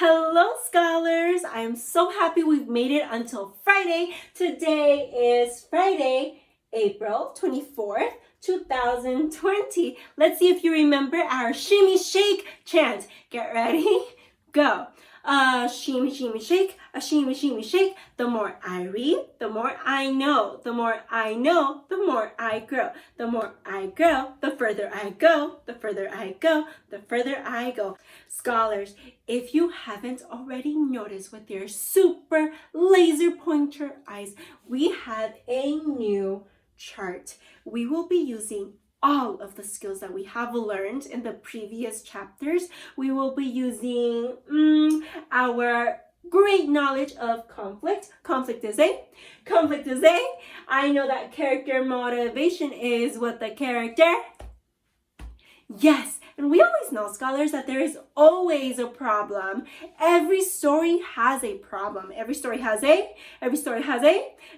Hello, scholars! I am so happy we've made it until Friday. Today is Friday, April 24th, 2020. Let's see if you remember our shimmy shake chant. Get ready, go. Shimmy, shimmy, shake, a shimmy, shimmy, shake. The more I read, the more I know. The more I know, the more I grow. The more I grow, the further I go. The further I go, the further I go. Scholars, if you haven't already noticed with your super laser pointer eyes, we have a new chart. We will be using all of the skills that we have learned in the previous chapters. We will be using our great knowledge of conflict. Conflict is A. I know that character motivation is what the character. Yes, and we always know, scholars, that there is always a problem. Every story has a problem. Every story has A.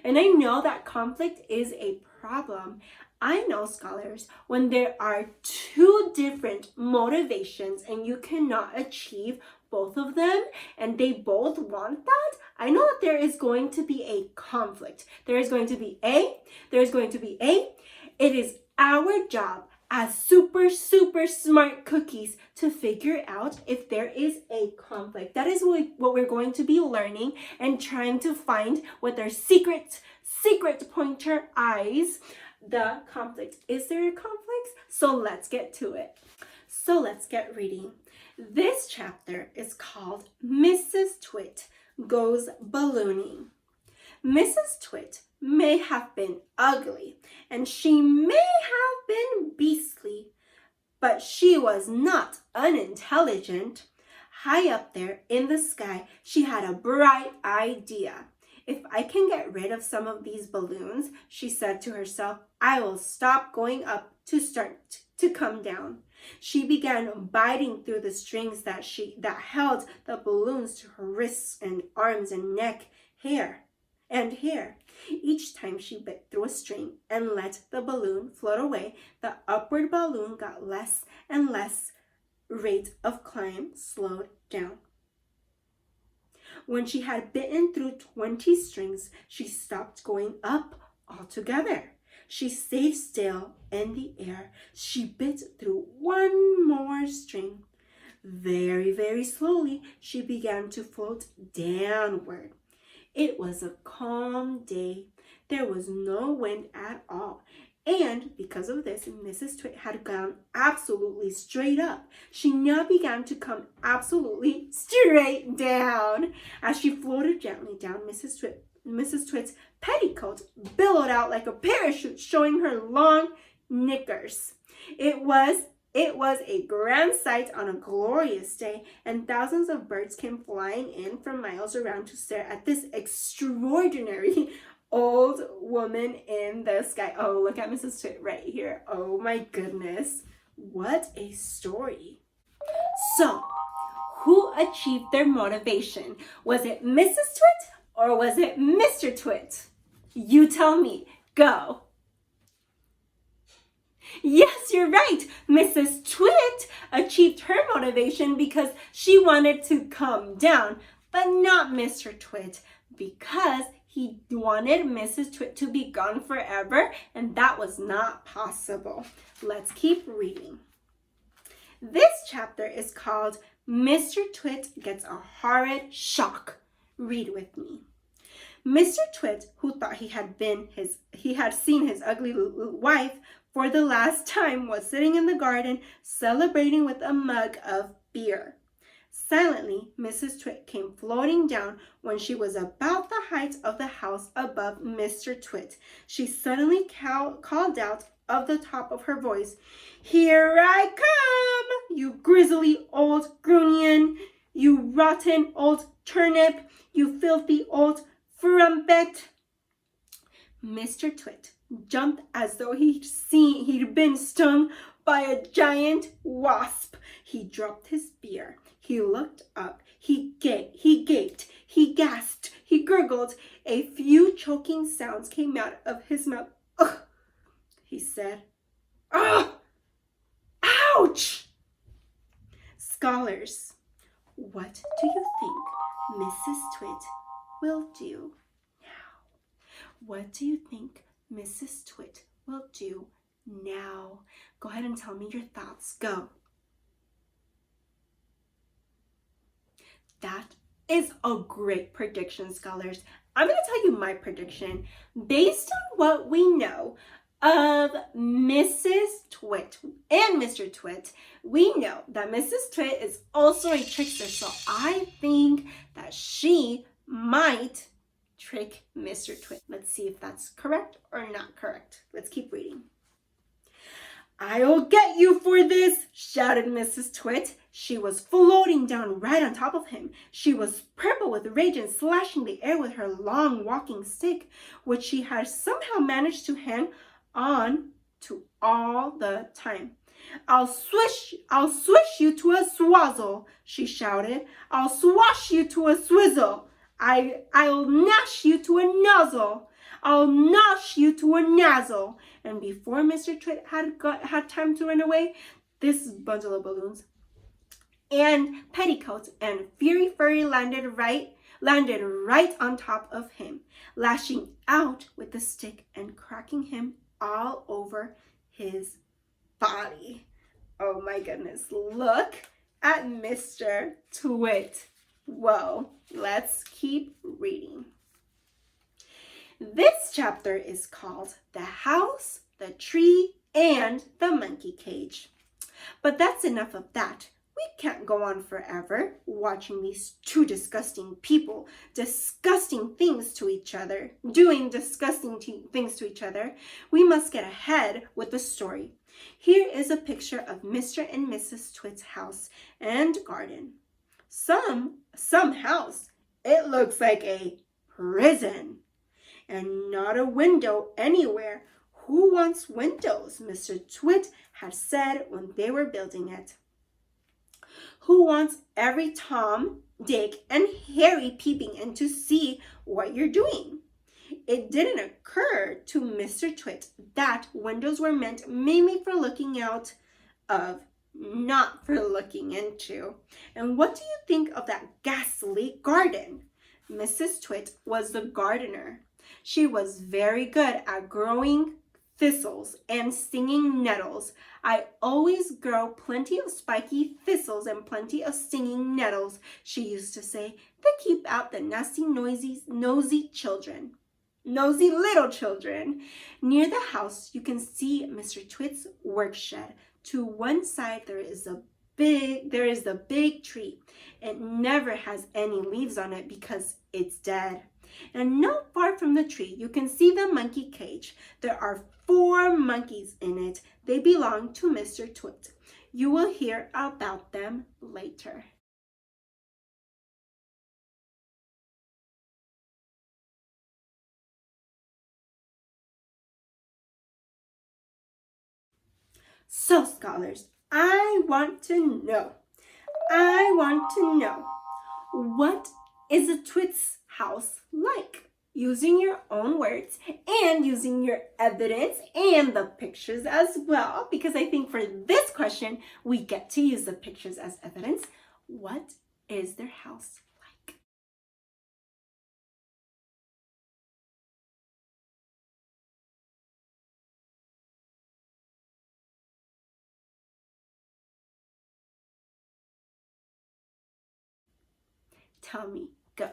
And I know that conflict is a problem. I know, scholars, when there are two different motivations and you cannot achieve both of them and they both want that, I know that there is going to be a conflict. There is going to be A. It is our job as super smart cookies to figure out if there is a conflict. That is what we're going to be learning and trying to find with our secret pointer eyes. The conflict. Is there a conflict? So let's get to it. So let's get reading. This chapter is called Mrs. Twit Goes Ballooning. Mrs. Twit may have been ugly and she may have been beastly, but she was not unintelligent. High up there in the sky, she had a bright idea. If I can get rid of some of these balloons, she said to herself, I will stop going up to start to come down. She began biting through the strings that held the balloons to her wrists and arms and neck, hair. Each time she bit through a string and let the balloon float away, the upward balloon got less and less. Rate of climb slowed down. When she had bitten through 20 strings, she stopped going up altogether. She stayed still in the air. She bit through one more string. Very slowly, she began to float downward. It was a calm day. There was no wind at all. And because of this, Mrs. Twit had gone absolutely straight up. She now began to come absolutely straight down. As she floated gently down, Mrs. Twit's petticoat billowed out like a parachute, showing her long knickers. It was a grand sight on a glorious day, and thousands of birds came flying in from miles around to stare at this extraordinary old woman in the sky. Oh, look at Mrs. Twit right here. Oh my goodness. What a story. So, who achieved their motivation? Was it Mrs. Twit or was it Mr. Twit? You tell me. Go. Yes, you're right. Mrs. Twit achieved her motivation because she wanted to come down, but not Mr. Twit because he wanted Mrs. Twit to be gone forever, and that was not possible. Let's keep reading. This chapter is called Mr. Twit Gets a Horrid Shock. Read with me. Mr. Twit, who thought he had seen his ugly wife for the last time, was sitting in the garden celebrating with a mug of beer. Silently, Mrs. Twit came floating down when she was about the height of the house above Mr. Twit. She suddenly called out of the top of her voice, "Here I come, you grizzly old Grunion, you rotten old turnip, you filthy old frumpet." Mr. Twit jumped as though he'd been stung by a giant wasp. He dropped his beer. He looked up. He gaped. He gasped. He gurgled. A few choking sounds came out of his mouth. "Ugh," he said. "Ugh! Ouch!" Scholars, What do you think Mrs. Twit will do now? What do you think Mrs. Twit will do now? Go ahead and tell me your thoughts. Go. That is a great prediction, scholars. I'm going to tell you my prediction. Based on what we know of Mrs. Twit and Mr. Twit, we know that Mrs. Twit is also a trickster. So I think that she might trick Mr. Twit. Let's see if that's correct or not correct. Let's keep reading. "I'll get you for this," shouted Mrs. Twit. She was floating down right on top of him. She was purple with rage and slashing the air with her long walking stick, which she had somehow managed to hang on to all the time. I'll swish you to a swazzle," she shouted. "I'll swash you to a swizzle. I'll gnash you to a nozzle. I'll nosh you to a nozzle." And before Mr. Twit had time to run away, this bundle of balloons and petticoats and Fury Furry landed right on top of him, lashing out with the stick and cracking him all over his body. Oh my goodness, look at Mr. Twit. Whoa, let's keep reading. This chapter is called The House, the Tree, and the Monkey Cage. But that's enough of that. We can't go on forever watching these two disgusting people disgusting things to each other, doing disgusting things to each other. We must get ahead with the story. Here is a picture of Mr. and Mrs. Twit's house and garden. Some house. It looks like a prison. And not a window anywhere. Who wants windows? Mr. Twit had said when they were building it. Who wants every Tom, Dick, and Harry peeping in to see what you're doing? It didn't occur to Mr. Twit that windows were meant mainly for looking out of, not for looking into. And what do you think of that ghastly garden? Mrs. Twit was the gardener. She was very good at growing thistles and stinging nettles. I always grow plenty of spiky thistles and plenty of stinging nettles, she used to say. They keep out the nasty, nosy little children. Near the house, you can see Mr. Twit's work shed. To one side, there is the big tree. It never has any leaves on it because it's dead. And not far from the tree, you can see the monkey cage. There are 4 monkeys in it. They belong to Mr. Twit. You will hear about them later. So, scholars, I want to know, what is a Twit's house like? Using your own words and using your evidence and the pictures as well, because I think for this question, we get to use the pictures as evidence. What is their house like? Tell me, go.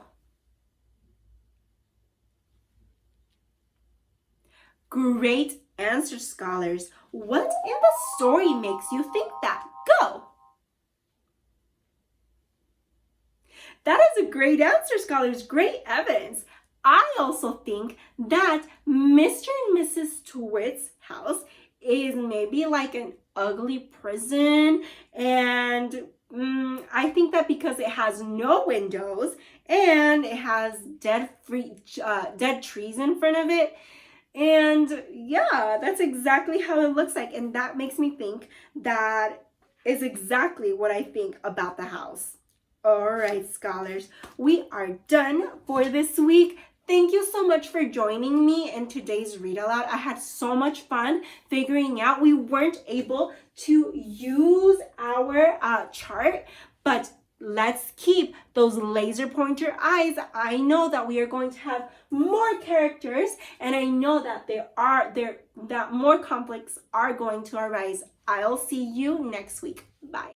Great answer, scholars. What in the story makes you think that? Go. That is a great answer, scholars. Great evidence. I also think that Mr. and Mrs. Twit's house is maybe like an ugly prison, and I think that because it has no windows and it has dead trees in front of it. And yeah, that's exactly how it looks like. And that makes me think that is exactly what I think about the house. All right, scholars, we are done for this week. Thank you so much for joining me in today's read aloud. I had so much fun figuring out. We weren't able to use our chart, but let's keep those laser pointer eyes. I know that we are going to have more characters, and I know that that more conflicts are going to arise. I'll see you next week. Bye.